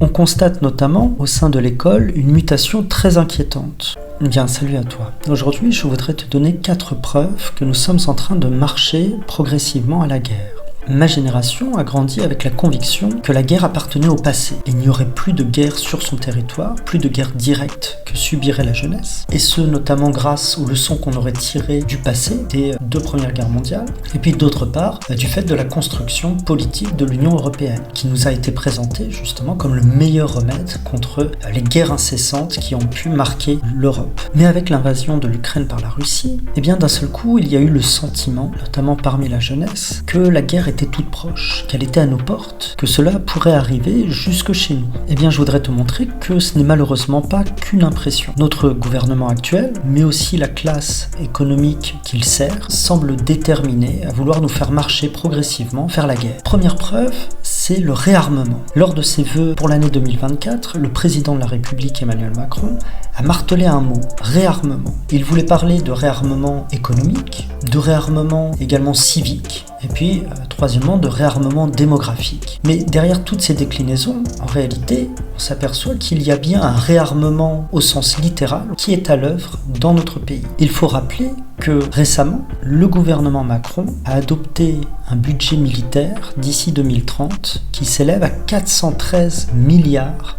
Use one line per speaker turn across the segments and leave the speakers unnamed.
On constate notamment au sein de l'école une mutation très inquiétante. Bien, salut à toi. Aujourd'hui, je voudrais te donner 4 preuves que nous sommes en train de marcher progressivement à la guerre. Ma génération a grandi avec la conviction que la guerre appartenait au passé. Il n'y aurait plus de guerre sur son territoire, plus de guerre directe que subirait la jeunesse, et ce notamment grâce aux leçons qu'on aurait tirées du passé, des 2 premières guerres mondiales, et puis d'autre part, du fait de la construction politique de l'Union européenne, qui nous a été présentée justement comme le meilleur remède contre les guerres incessantes qui ont pu marquer l'Europe. Mais avec l'invasion de l'Ukraine par la Russie, eh bien d'un seul coup, il y a eu le sentiment, notamment parmi la jeunesse, que la guerre était toute proche, qu'elle était à nos portes, que cela pourrait arriver jusque chez nous. Eh bien, je voudrais te montrer que ce n'est malheureusement pas qu'une impression. Notre gouvernement actuel, mais aussi la classe économique qu'il sert, semble déterminé à vouloir nous faire marcher progressivement vers la guerre. Première preuve, c'est le réarmement. Lors de ses vœux pour l'année 2024, le président de la République, Emmanuel Macron, a martelé un mot, réarmement. Il voulait parler de réarmement économique, de réarmement également civique, et puis, troisièmement, de réarmement démographique. Mais derrière toutes ces déclinaisons, en réalité, on s'aperçoit qu'il y a bien un réarmement au sens littéral qui est à l'œuvre dans notre pays. Il faut rappeler que récemment, le gouvernement Macron a adopté un budget militaire d'ici 2030 qui s'élève à 413 milliards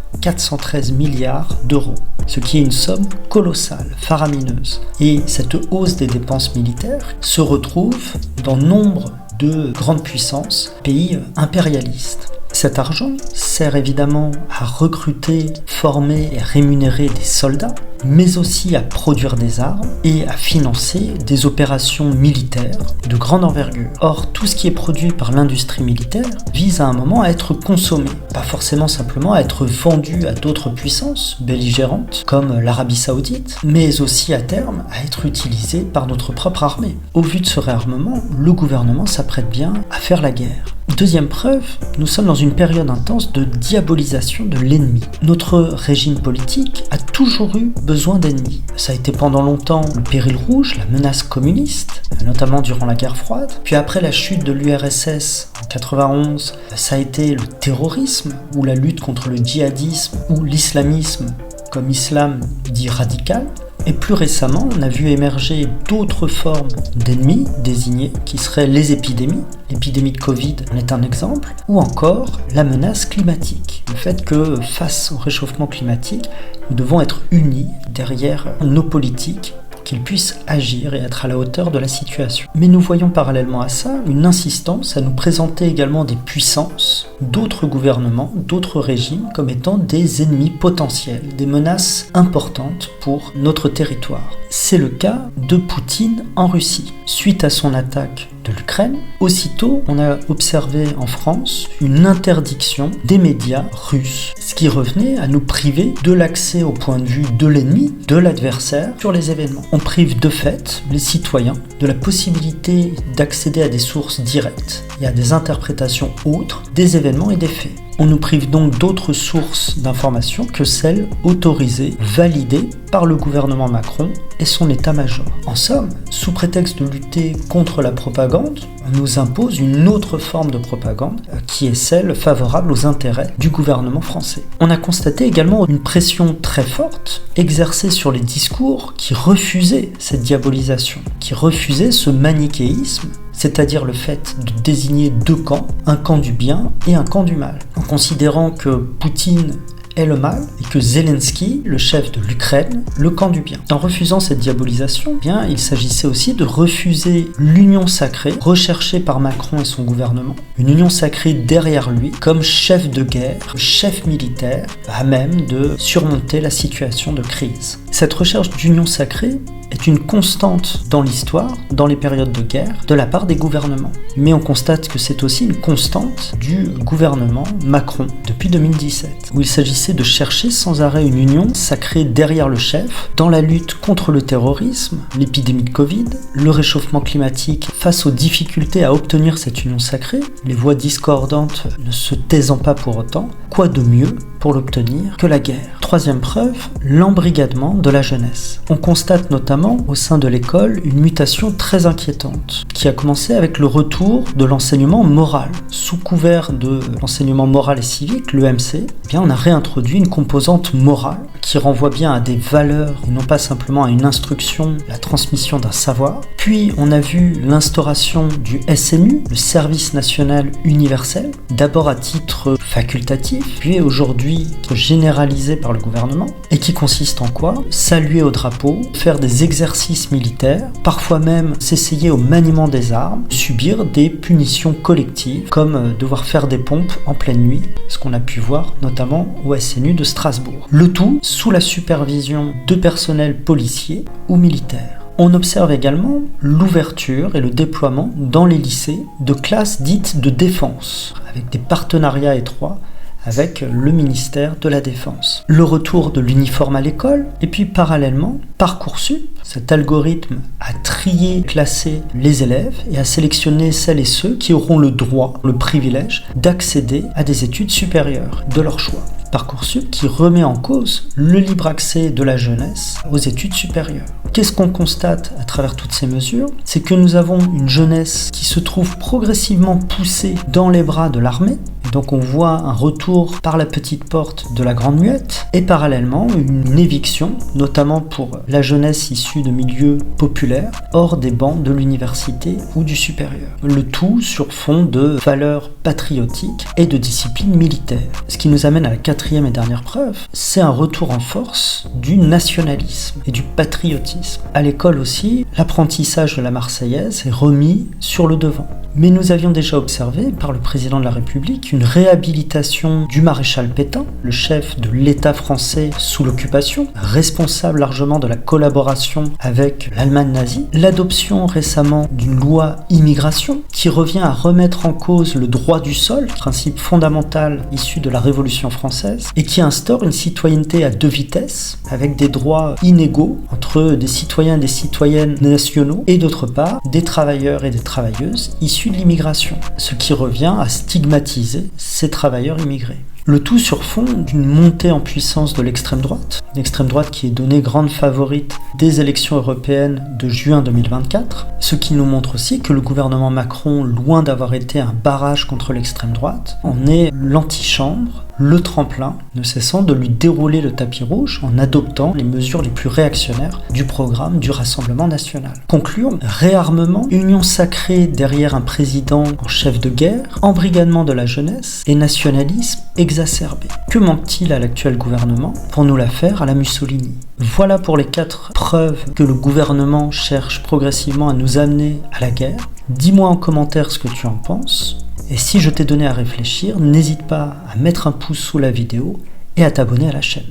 d'euros, ce qui est une somme colossale, faramineuse. Et cette hausse des dépenses militaires se retrouve dans nombre de grandes puissances, pays impérialistes. Cet argent sert évidemment à recruter, former et rémunérer des soldats, mais aussi à produire des armes et à financer des opérations militaires de grande envergure. Or, tout ce qui est produit par l'industrie militaire vise à un moment à être consommé, pas forcément simplement à être vendu à d'autres puissances belligérantes comme l'Arabie Saoudite, mais aussi à terme à être utilisé par notre propre armée. Au vu de ce réarmement, le gouvernement s'apprête bien à faire la guerre. Deuxième preuve, nous sommes dans une période intense de diabolisation de l'ennemi. Notre régime politique a toujours eu besoin d'ennemis. Ça a été pendant longtemps le péril rouge, la menace communiste, notamment durant la guerre froide. Puis après la chute de l'URSS en 91, ça a été le terrorisme ou la lutte contre le djihadisme ou l'islamisme comme islam dit radical. Et plus récemment, on a vu émerger d'autres formes d'ennemis désignés qui seraient les épidémies. L'épidémie de Covid en est un exemple. Ou encore la menace climatique. Le fait que face au réchauffement climatique, nous devons être unis derrière nos politiques qu'ils puissent agir et être à la hauteur de la situation. Mais nous voyons parallèlement à ça une insistance à nous présenter également des puissances, d'autres gouvernements, d'autres régimes comme étant des ennemis potentiels, des menaces importantes pour notre territoire. C'est le cas de Poutine en Russie. Suite à son attaque de l'Ukraine, aussitôt on a observé en France une interdiction des médias russes, ce qui revenait à nous priver de l'accès au point de vue de l'ennemi, de l'adversaire sur les événements. On prive de fait les citoyens de la possibilité d'accéder à des sources directes et à des interprétations autres des événements et des faits. On nous prive donc d'autres sources d'informations que celles autorisées, validées par le gouvernement Macron et son état-major. En somme, sous prétexte de lutter contre la propagande, on nous impose une autre forme de propagande qui est celle favorable aux intérêts du gouvernement français. On a constaté également une pression très forte exercée sur les discours qui refusaient cette diabolisation, qui refusaient ce manichéisme, c'est-à-dire le fait de désigner 2 camps, un camp du bien et un camp du mal, en considérant que Poutine est le mal et que Zelensky, le chef de l'Ukraine, le camp du bien. En refusant cette diabolisation, bien, il s'agissait aussi de refuser l'union sacrée recherchée par Macron et son gouvernement, une union sacrée derrière lui comme chef de guerre, chef militaire, à même de surmonter la situation de crise. Cette recherche d'union sacrée est une constante dans l'histoire, dans les périodes de guerre, de la part des gouvernements. Mais on constate que c'est aussi une constante du gouvernement Macron depuis 2017, où il s'agissait de chercher sans arrêt une union sacrée derrière le chef, dans la lutte contre le terrorisme, l'épidémie de Covid, le réchauffement climatique, face aux difficultés à obtenir cette union sacrée, les voix discordantes ne se taisant pas pour autant, quoi de mieux pour l'obtenir que la guerre. troisième preuve, l'embrigadement de la jeunesse. On constate notamment au sein de l'école une mutation très inquiétante qui a commencé avec le retour de l'enseignement moral. Sous couvert de l'enseignement moral et civique, l'EMC, on a réintroduit une composante morale qui renvoie bien à des valeurs et non pas simplement à une instruction, la transmission d'un savoir. Puis on a vu l'instauration du SNU, le service national universel, d'abord à titre facultatif, puis aujourd'hui généralisé par le gouvernement, et qui consiste en quoi? Saluer au drapeau, faire des exercices militaires, parfois même s'essayer au maniement des armes, subir des punitions collectives, comme devoir faire des pompes en pleine nuit, ce qu'on a pu voir notamment au SNU de Strasbourg. Le tout sous la supervision de personnels policiers ou militaires. On observe également l'ouverture et le déploiement dans les lycées de classes dites de défense, avec des partenariats étroits avec le ministère de la Défense. Le retour de l'uniforme à l'école, et puis parallèlement, Parcoursup, cet algorithme a trié, classé les élèves et a sélectionné celles et ceux qui auront le droit, le privilège d'accéder à des études supérieures de leur choix. Parcoursup qui remet en cause le libre accès de la jeunesse aux études supérieures. Qu'est-ce qu'on constate à travers toutes ces mesures? C'est que nous avons une jeunesse qui se trouve progressivement poussée dans les bras de l'armée. Donc on voit un retour par la petite porte de la Grande Muette et parallèlement une éviction, notamment pour la jeunesse issue de milieux populaires, hors des bancs de l'université ou du supérieur. Le tout sur fond de valeurs patriotiques et de discipline militaire. Ce qui nous amène à la quatrième et dernière preuve, c'est un retour en force du nationalisme et du patriotisme. À l'école aussi, l'apprentissage de la Marseillaise est remis sur le devant. Mais nous avions déjà observé par le président de la République une réhabilitation du maréchal Pétain, le chef de l'État français sous l'occupation, responsable largement de la collaboration avec l'Allemagne nazie, l'adoption récemment d'une loi immigration qui revient à remettre en cause le droit du sol, principe fondamental issu de la Révolution française, et qui instaure une citoyenneté à deux vitesses, avec des droits inégaux entre des citoyens et des citoyennes nationaux, et d'autre part des travailleurs et des travailleuses issus de l'immigration, ce qui revient à stigmatiser ces travailleurs immigrés. Le tout sur fond d'une montée en puissance de l'extrême droite, une extrême droite qui est donnée grande favorite des élections européennes de juin 2024, ce qui nous montre aussi que le gouvernement Macron, loin d'avoir été un barrage contre l'extrême droite, en est l'antichambre, le tremplin, ne cessant de lui dérouler le tapis rouge en adoptant les mesures les plus réactionnaires du programme du Rassemblement national. Concluons, réarmement, union sacrée derrière un président en chef de guerre, embrigadement de la jeunesse et nationalisme exacerbé. Que manque-t-il à l'actuel gouvernement pour nous la faire à la Mussolini? Voilà pour les 4 preuves que le gouvernement cherche progressivement à nous amener à la guerre. Dis-moi en commentaire ce que tu en penses. Et si je t'ai donné à réfléchir, n'hésite pas à mettre un pouce sous la vidéo et à t'abonner à la chaîne.